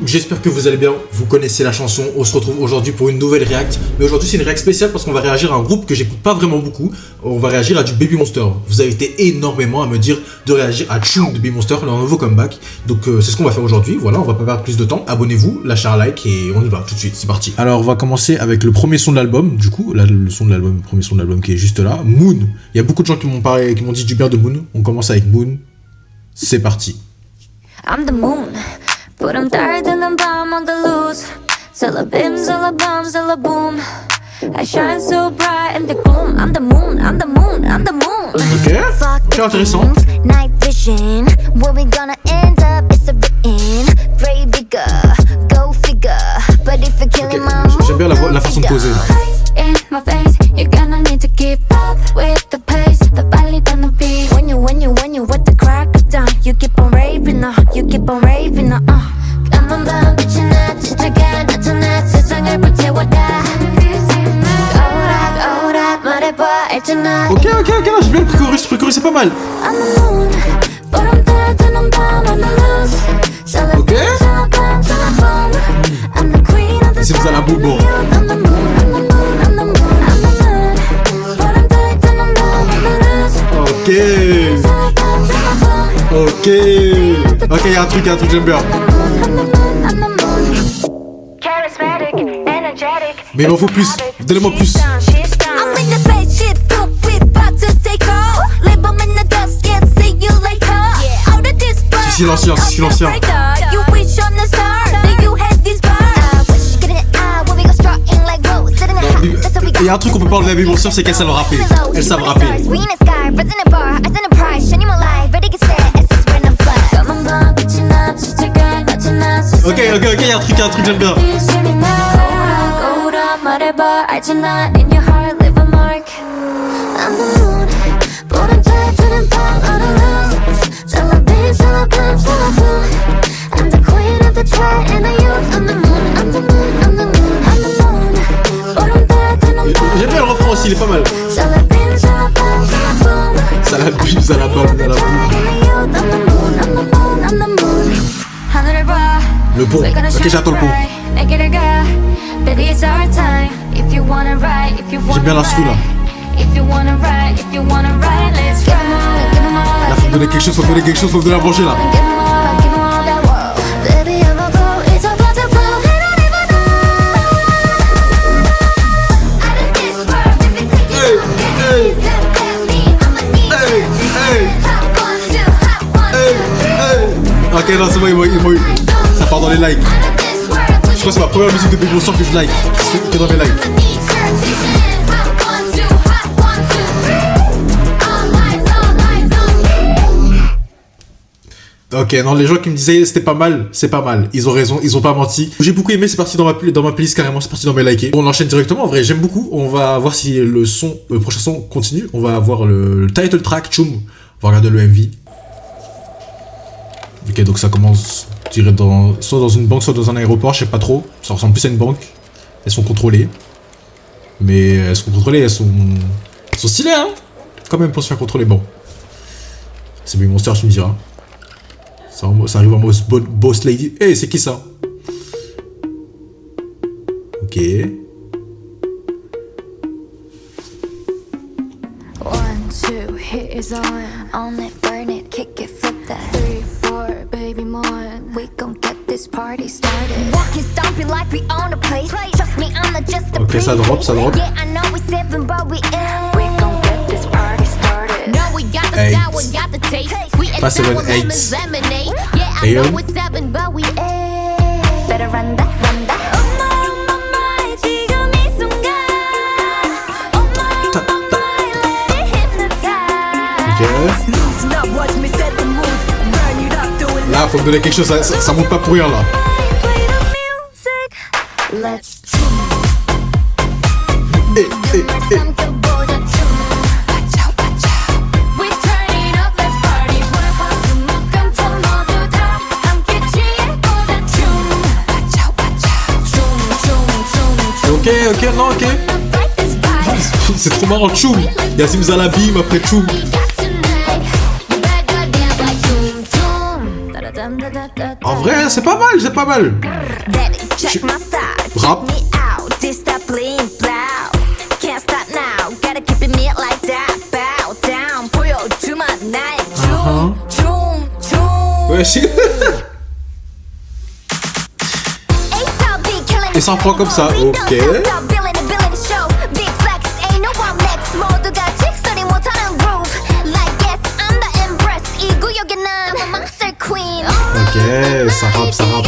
j'espère que vous allez bien, vous connaissez la chanson, on se retrouve aujourd'hui pour une nouvelle react. Mais aujourd'hui c'est une react spéciale parce qu'on va réagir à un groupe que j'écoute pas vraiment beaucoup. On va réagir à du Baby Monster. Vous avez été énormément à me dire de réagir à Choum de Baby Monster, leur nouveau comeback. Donc c'est ce qu'on va faire aujourd'hui, voilà, on va pas perdre plus de temps. Abonnez-vous, lâchez un like et on y va tout de suite, c'est parti. Alors on va commencer avec le premier son de l'album, du coup, là le son de l'album, le premier son de l'album qui est juste là, Moon. Il y a beaucoup de gens qui m'ont parlé, qui m'ont dit du bien de Moon. On commence avec Moon, c'est parti. I'm the moon, but I'm tired and I'm bomb on the loose. Till a bim, till a bomb, till a boom. I shine so bright in the gloom. I'm the moon, I'm the moon, I'm the moon. Ok, c'est intéressant. Night vision, where we gonna end up? It's a written, pray bigger, go figure. But if you're killing my mood, j'aime bien la façon de poser. In my face, you're gonna need to keep up with the pace. The body on the beat. When you with the crack of dawn, you keep on raving, you keep on raving, Come on down, bitch, 나 진짜가 나타나 세상을 불태워다. 오락 말해봐 알잖아. Ok, là j'ai bien le préchorus c'est pas mal. I'm the moon, but I'm tired and I'm bomb on the loose. Ok. I'm the queen of the C'est vous à la bobo. I'm the moon, I'm the moon, I'm the moon, I'm the moon. But I'm tired and I'm bomb on the loose. Ok, y'a un truc, j'aime bien. Mais il m'en faut plus, donnez-moi plus. C'est silencieux, c'est silencieux. Il y a un truc qu'on peut pas enlever à Baby Monster, c'est qu'elles savent rapper. Elles savent rapper. Ok, il y a un truc, j'aime bien. J'aime bien le refrain aussi, il est pas mal. Ça la bim, ça la bam, ça la boum. Le pont, ok j'attends le pont. J'aime bien l'instru là. Là faut me donner quelque chose, faut me donner à manger là. Ok, non, c'est bon, ils m'ont eu. Ça part dans les likes. Je crois que c'est ma première musique de Baby Monster que je like. C'est dans mes likes. Ok, non, les gens qui me disaient c'était pas mal, c'est pas mal. Ils ont raison, ils ont pas menti. J'ai beaucoup aimé, c'est parti dans ma playlist carrément, c'est parti dans mes likés. On enchaîne directement, en vrai, j'aime beaucoup. On va voir si le prochain son continue. On va voir le title track, Choum. On va regarder le MV. Ok, donc ça commence, je dirais, soit dans une banque, soit dans un aéroport, je sais pas trop. Ça ressemble plus à une banque. Elles sont contrôlées. Mais elles sont contrôlées, elles sont stylées, hein. Quand même pour se faire contrôler, bon. C'est Baby Monster, tu me diras. Ça arrive en mode boss lady. Eh, hey, c'est qui ça? Ok. 1, 2, hit is on it, burn it, kick it, flip that. 3, 4, baby more. We gon' get this party started. Walking, stomping like we own a place. Trust me, I'm not just a ok, ça drop. Yeah, I know we sipping, but we in. We gon' get this party started. No, we got the style, we got the taste. We Pas 7, 8. Yeah, I know it's 7, but we in. Better run that, run that. Là, faut me donner quelque chose, ça monte pas pour rien là. Ok, non, ok. C'est trop marrant, Choum. Yassim Zalabim après Choum. En vrai, c'est pas mal, c'est pas mal. Rap. Ouais, si. Et ça reprend comme ça, ok. Ok, ça rappe, ça rappe.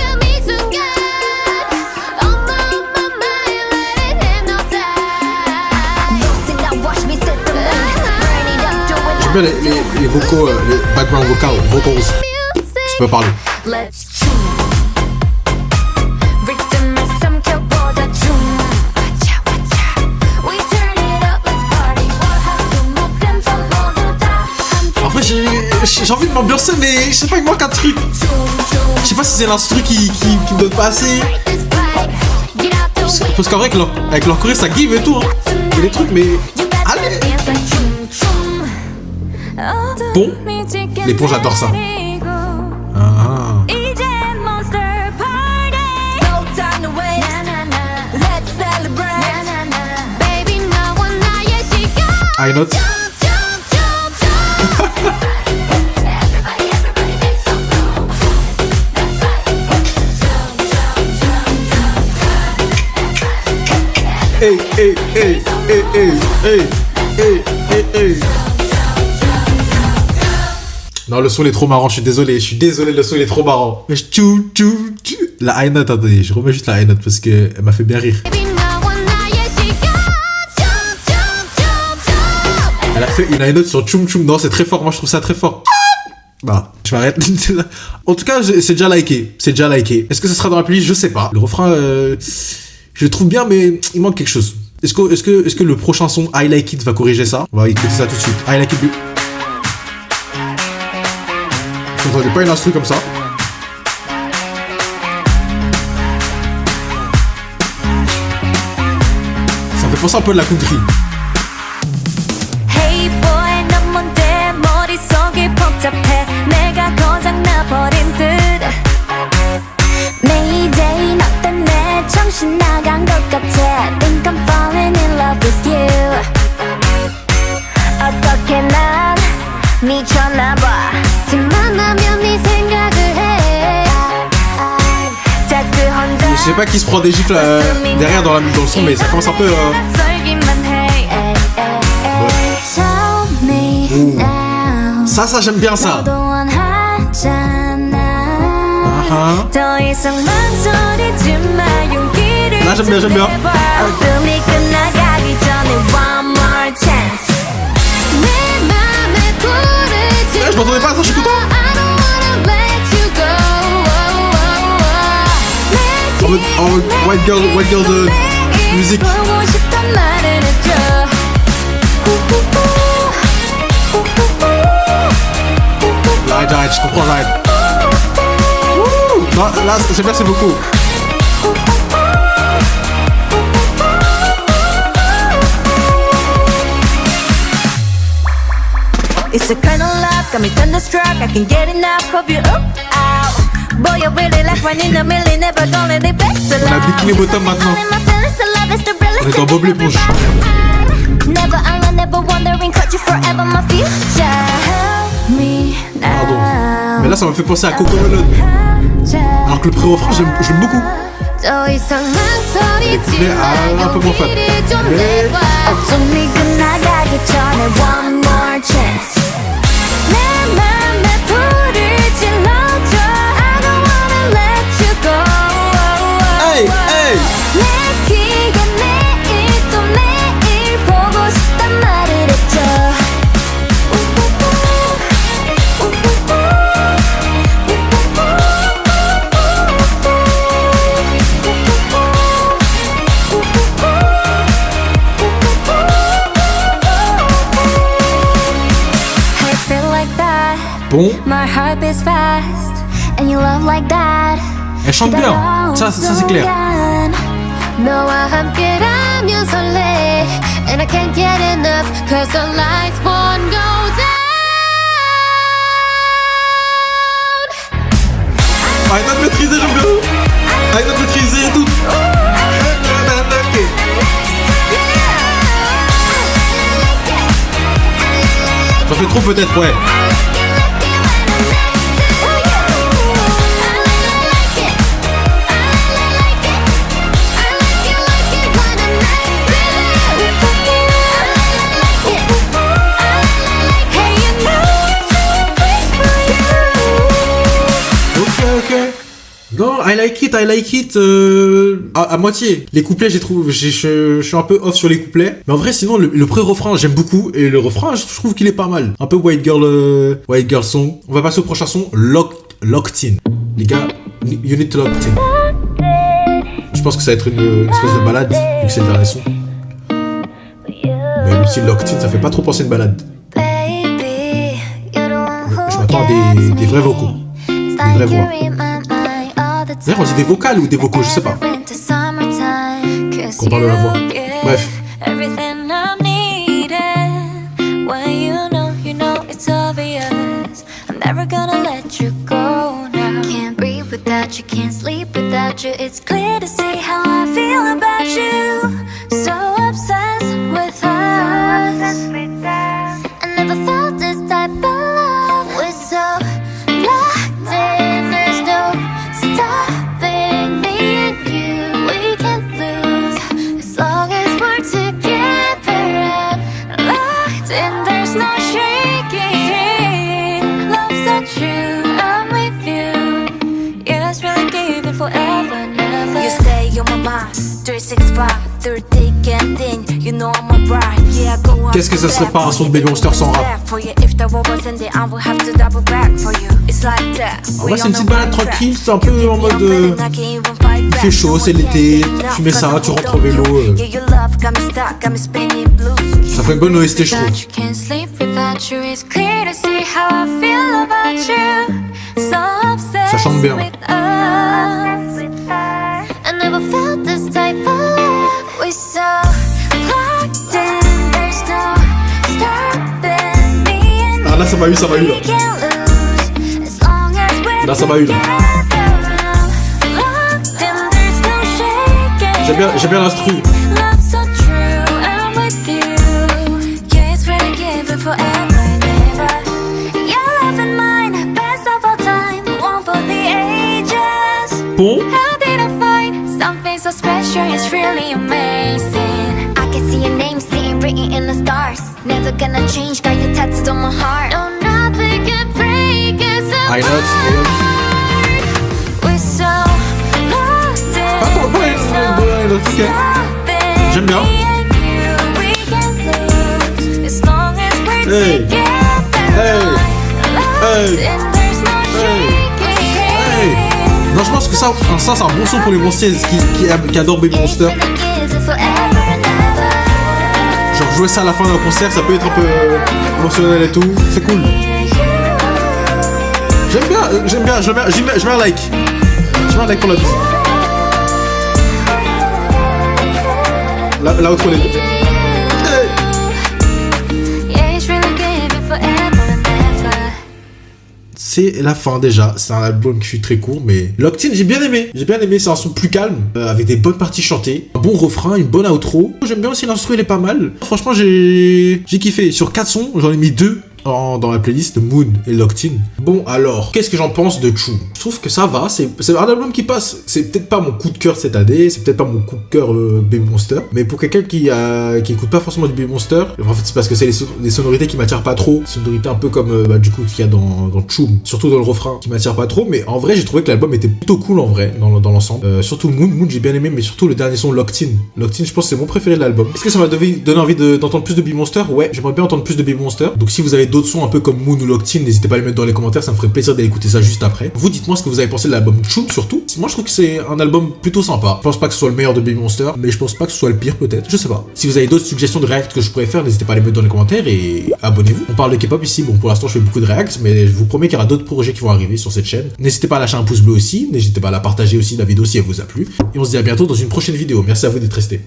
J'aime bien les vocaux, les background vocals. Je peux parler. Après, j'ai envie de m'ambiancer, mais je sais pas, il manque un truc. Je sais pas si c'est l'instru qui me donne pas assez. Parce qu'en vrai, avec leur choré, ça give et tout. Hein. Il y a des trucs, mais. Allez! Bon, les ponts, j'adore ça. Ah. High note. Hey, hey, hey, hey, hey, hey, hey, hey, hey. Non, le son il est trop marrant, je suis désolé, le son il est trop marrant. Mais la high note, attendez, je remets juste la high note parce qu'elle m'a fait bien rire. Elle a fait une high note sur Tchoum Tchoum, non, c'est très fort, moi je trouve ça très fort. Bah, je m'arrête. En tout cas, c'est déjà liké, Est-ce que ce sera dans la playlist? Je sais pas. Le refrain, je le trouve bien, mais il manque quelque chose. Est-ce que le prochain son I Like It va corriger ça? On va écouter ça tout de suite. I Like It. Vous n'entendez pas une instru comme ça? Ça fait penser un peu de la country. Hey boy, 넌 뭔데 머릿속이 복잡해 내가 고장나버린 듯 Mayday 너 때문에 정신 나간 것 같아 Think I'm falling in love with you 어떻게 난 미쳤나봐 만나면 네 생각을 해 자꾸 혼자 Je sais pas qui se prend des gifles derrière dans le son, mais ça commence un peu. Ça j'aime bien ça. Là j'aime bien. Là, je m'entendais pas ça, je suis content. En mode white girl de musique. J'arrête, je comprends, j'arrête. Non, là, j'aime bien, c'est beaucoup. It's a kind of love, got me thunderstruck. I can't get enough of you. Boy, you really like one in a million, never gonna let it back. On a Bikini Bottom maintenant. On est dans Bob l'éponge. Never alone, never wondering, caught you forever, my future. Help me now. Pardon. Mais là, ça me fait penser à Coco Melon. Alors que le pré-refrain, j'aime beaucoup. Les couplets, un peu moins fan. Mais... Hey, hey. Bon. Elle chante bien, ça c'est clair. 너와 함께라면 설레 And I can't get enough Cause the lights won't go down I Ah, il note maîtrisée, j'aime bien. Ah, il note maîtrisée et tout. J'en fais trop peut-être, ouais. Ok. Non, I like it à moitié. Les couplets, je suis un peu off sur les couplets. Mais en vrai, sinon, le pré-refrain, j'aime beaucoup. Et le refrain, je trouve qu'il est pas mal. Un peu white girl song. On va passer au prochain son, Locked In. Les gars, you need to locked in. Je pense que ça va être une espèce de balade, vu que c'est le dernier son. Mais le petit Locked In, ça fait pas trop penser à une balade. Je m'attends à des vrais vocaux. Des vraies voix. D'ailleurs, on dit des vocales ou des vocaux, je sais pas. Qu'on parle de la voix. Bref. Qu'est-ce que ça serait pas un son de Baby Monster sans rap? En vrai, c'est une petite balade tranquille, c'est un peu en mode il fait chaud, c'est l'été, tu mets ça, tu rentres en vélo. Ça fait une bonne OST, je trouve. Ça chante bien. Ah là ça m'a eu là. Là ça m'a eu là. J'aime bien l'instru. Bon. I know. Ok. J'aime bien. Hey. Non, je pense que ça c'est un bon son pour les Monsters qui adorent Baby Monster. Genre jouer ça à la fin d'un concert, ça peut être un peu émotionnel et tout. C'est cool. J'aime bien. Je mets un like. Je mets un like pour la musique. Là entre les deux. C'est la fin déjà, c'est un album qui fut très court, mais Locked In, j'ai bien aimé, c'est un son plus calme, avec des bonnes parties chantées, un bon refrain, une bonne outro. J'aime bien aussi l'instru, il est pas mal. Franchement, j'ai kiffé. Sur 4 sons, j'en ai mis 2 dans la playlist, Moon et Locked In. Bon, alors, qu'est-ce que j'en pense de Chum? Je trouve que ça va, c'est un album qui passe. C'est peut-être pas mon coup de cœur cette année, c'est peut-être pas mon coup de cœur Baby Monster, mais pour quelqu'un qui écoute pas forcément du Baby Monster, en fait c'est parce que c'est les sonorités qui m'attirent pas trop, sonorités un peu comme du coup qu'il y a dans Chum, surtout dans le refrain, qui m'attire pas trop, mais en vrai j'ai trouvé que l'album était plutôt cool en vrai, dans l'ensemble. Surtout Moon j'ai bien aimé, mais surtout le dernier son Locked In. Locked In, je pense que c'est mon préféré de l'album. Est-ce que ça m'a donné envie d'entendre plus de Baby Monster? Ouais, j'aimerais bien entendre plus de Baby Monster. Donc si vous avez d'autres sons un peu comme Moon ou Locked In, n'hésitez pas à les mettre dans les commentaires, ça me ferait plaisir d'aller écouter ça juste après. Vous dites-moi ce que vous avez pensé de l'album Chum surtout. Moi je trouve que c'est un album plutôt sympa. Je pense pas que ce soit le meilleur de Baby Monster, mais je pense pas que ce soit le pire peut-être, je sais pas. Si vous avez d'autres suggestions de react que je pourrais faire, n'hésitez pas à les mettre dans les commentaires et abonnez-vous. On parle de K-pop ici, bon pour l'instant je fais beaucoup de reacts, mais je vous promets qu'il y aura d'autres projets qui vont arriver sur cette chaîne. N'hésitez pas à lâcher un pouce bleu aussi, n'hésitez pas à la partager aussi la vidéo si elle vous a plu. Et on se dit à bientôt dans une prochaine vidéo. Merci à vous d'être restés.